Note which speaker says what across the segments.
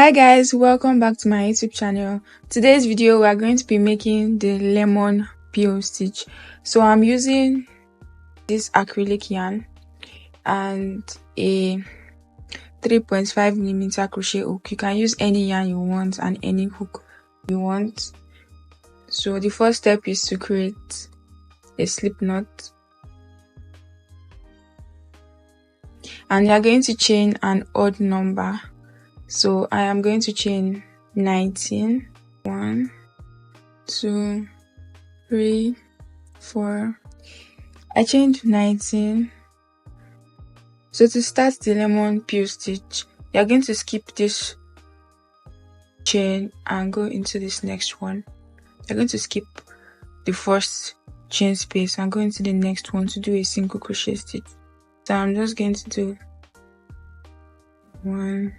Speaker 1: Hi guys, welcome back to my YouTube channel. Today's video we are going to be making the lemon peel stitch. So I'm using this acrylic yarn and a 3.5mm crochet hook. You can use any yarn you want and any hook you want. So the first step is to create a slip knot, and you are going to chain an odd number. So I am going to chain 19. 1, 2, 3, 4. I chained 19. So to start the lemon peel stitch, you are going to skip this chain and go into this next one. You're going to skip the first chain space and go into the next one to do a single crochet stitch. So I'm just going to do 1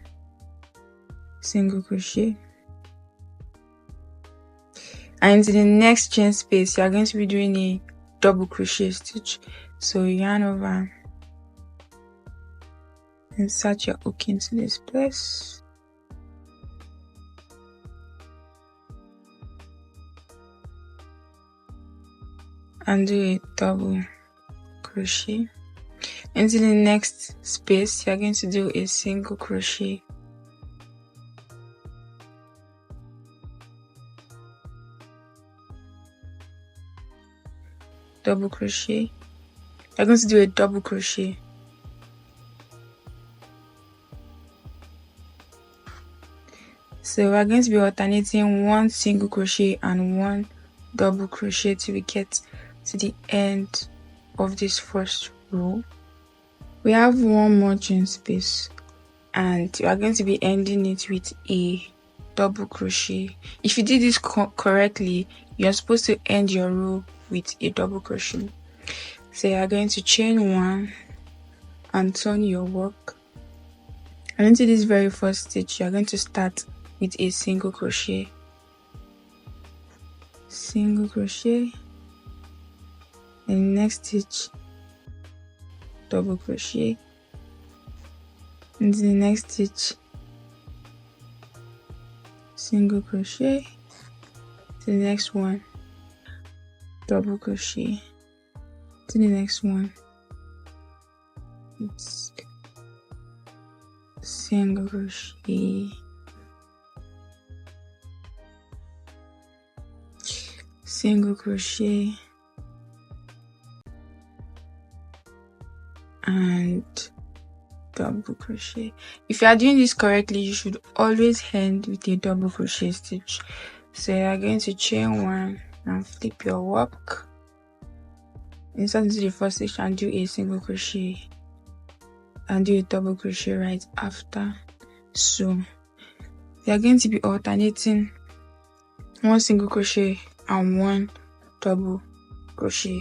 Speaker 1: single crochet, and into the next chain space you are going to be doing a double crochet stitch. So yarn over, insert your hook into this place, and do a double crochet. Into the next space you are going to do a single crochet, double crochet. You're going to do a double crochet, so we're going to be alternating 1 single crochet and 1 double crochet till we get to the end of this first row. We have 1 more chain space and we are going to be ending it with a double crochet. If you did this correctly, you're supposed to end your row with a double crochet. So you are going to chain 1 and turn your work, and into this very first stitch you are going to start with a single crochet, single crochet, and next stitch double crochet, into the next stitch single crochet, to the next one double crochet, to the next one it's single crochet, single crochet, and double crochet. If you are doing this correctly, you should always end with a double crochet stitch. So you are going to chain 1 and flip your work, insert into the first stitch and do a single crochet and do a double crochet right after. So you are going to be alternating 1 single crochet and 1 double crochet.